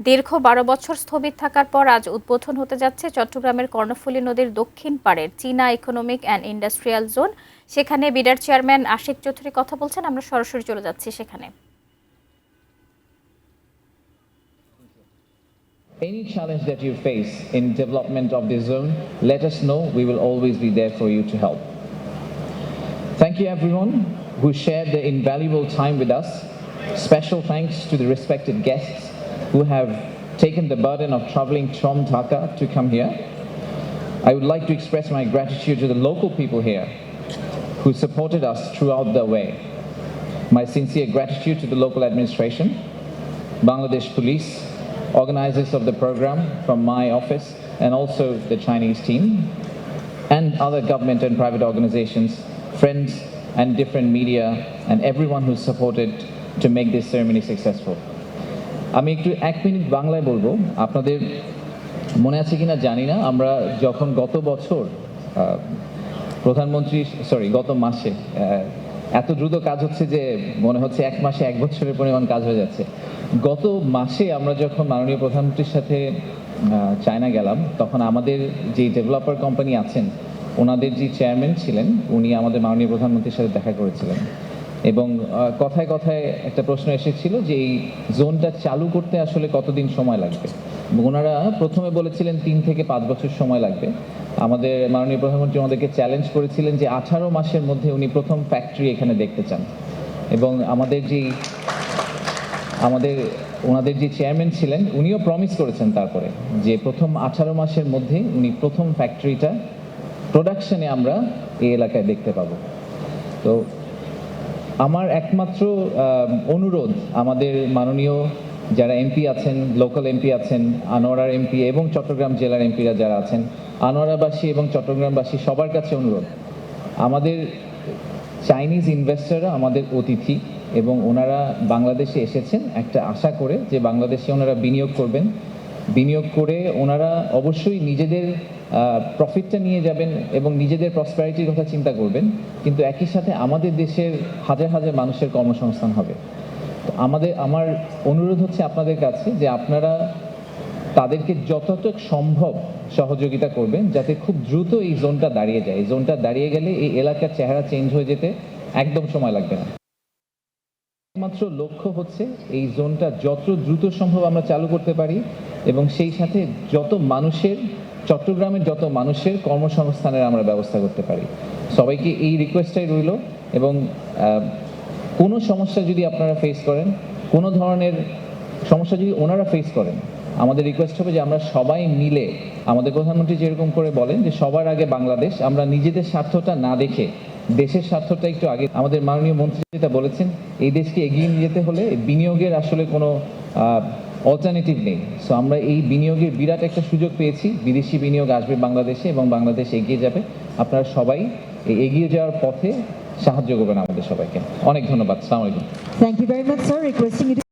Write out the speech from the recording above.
দীর্ঘ ১২ বছর স্থবির থাকার পর আজ উদ্বোধন হতে যাচ্ছে চট্টগ্রামের কর্ণফুলী নদীর দক্ষিণ পাড়ের চীনা ইকোনমিক অ্যান্ড ইন্ডাস্ট্রিয়াল জোন। সেখানে বিডার চেয়ারম্যান আশিক চৌধুরী কথা বলছেন। আমরা সরাসরি চলে যাচ্ছি সেখানে। Any challenge that you face in development of this zone, let us know. We will always be there for you to help. Thank you everyone who shared their invaluable time with us. Special thanks to the respected guests who have taken the burden of traveling from Dhaka to come here. I would like to express my gratitude to the local people here who supported us throughout the way. My sincere gratitude to the local administration, Bangladesh Police, organizers of the program from my office, and also the Chinese team, and other government and private organizations, friends and different media, and everyone who supported to make this ceremony successful. আমি একটু 1 minute বাংলায় বলবো। আপনাদের মনে আছে কিনা জানি না, আমরা যখন গত মাসে এত দ্রুত কাজ হচ্ছে যে মনে হচ্ছে 1 মাসে 1 বছরের পরিমাণ কাজ হয়ে যাচ্ছে। গত মাসে আমরা যখন মাননীয় প্রধানমন্ত্রীর সাথে চায়না গেলাম, তখন আমাদের যে ডেভেলপার কোম্পানি আছেন ওনাদের যে চেয়ারম্যান ছিলেন উনি আমাদের মাননীয় প্রধানমন্ত্রীর সাথে দেখা করেছিলেন এবং কথায় কথায় একটা প্রশ্ন এসেছিল যে এই জোনটা চালু করতে আসলে কতদিন সময় লাগবে। ওনারা প্রথমে বলেছিলেন 3 থেকে 5 বছর সময় লাগবে। আমাদের মাননীয় প্রধানমন্ত্রী আমাদেরকে চ্যালেঞ্জ করেছিলেন যে 18 মাসের মধ্যে উনি প্রথম ফ্যাক্টরি এখানে দেখতে চান এবং ওনাদের যে চেয়ারম্যান ছিলেন উনিও প্রমিস করেছেন তারপরে যে প্রথম 18 মাসের মধ্যে উনি প্রথম ফ্যাক্টরিটা প্রোডাকশনে আমরা এই এলাকায় দেখতে পাবো। তো আমার একমাত্র অনুরোধ আমাদের মাননীয় যারা এমপি আছেন, লোকাল এমপি আছেন, আনোয়ারার এমপি এবং চট্টগ্রাম জেলার এমপিরা যারা আছেন, আনোয়ারাবাসী এবং চট্টগ্রামবাসী সবার কাছে অনুরোধ, আমাদের চাইনিজ ইনভেস্টররা আমাদের অতিথি এবং ওনারা বাংলাদেশে এসেছেন একটা আশা করে যে বাংলাদেশে ওনারা বিনিয়োগ করবেন। বিনিয়োগ করে ওনারা অবশ্যই নিজেদের প্রফিটটা নিয়ে যাবেন এবং নিজেদের প্রসপ্যারিটির কথা চিন্তা করবেন, কিন্তু একই সাথে আমাদের দেশের হাজার হাজার মানুষের কর্মসংস্থান হবে। আমার অনুরোধ হচ্ছে আপনাদের কাছে যে আপনারা তাদেরকে যতটুকু সম্ভব সহযোগিতা করবেন যাতে খুব দ্রুত এই জোনটা দাঁড়িয়ে যায়। এই জোনটা দাঁড়িয়ে গেলে এই এলাকার চেহারা চেঞ্জ হয়ে যেতে একদম সময় লাগবে না। একমাত্র লক্ষ্য হচ্ছে এই জোনটা যত দ্রুত সম্ভব আমরা চালু করতে পারি এবং সেই সাথে চট্টগ্রামের যত মানুষের কর্মসংস্থানের আমরা ব্যবস্থা করতে পারি। সবাইকে এই রিকোয়েস্টটাই রইল এবং কোনো সমস্যা যদি আপনারা ফেস করেন, কোনো ধরনের সমস্যা যদি ওনারা ফেস করেন, আমাদের রিকোয়েস্ট হবে যে আমরা সবাই মিলে, আমাদের প্রধানমন্ত্রী যেরকম করে বলেন যে সবার আগে বাংলাদেশ, আমরা নিজেদের স্বার্থটা না দেখে দেশের স্বার্থটা একটু আগে, আমাদের মাননীয় মন্ত্রী যেটা বলেছেন এই দেশকে এগিয়ে নিয়ে যেতে হলে বিনিয়োগের আসলে কোনো অল্টারনেটিভ নেই। সো আমরা এই বিনিয়োগের বিরাট একটা সুযোগ পেয়েছি, বিদেশি বিনিয়োগ আসবে বাংলাদেশে এবং বাংলাদেশ এগিয়ে যাবে। আপনারা সবাই এই এগিয়ে যাওয়ার পথে সাহায্য করবেন আমাদের সবাইকে। অনেক ধন্যবাদ। আসসালামু আলাইকুম। Thank you very much, sir. Requesting you to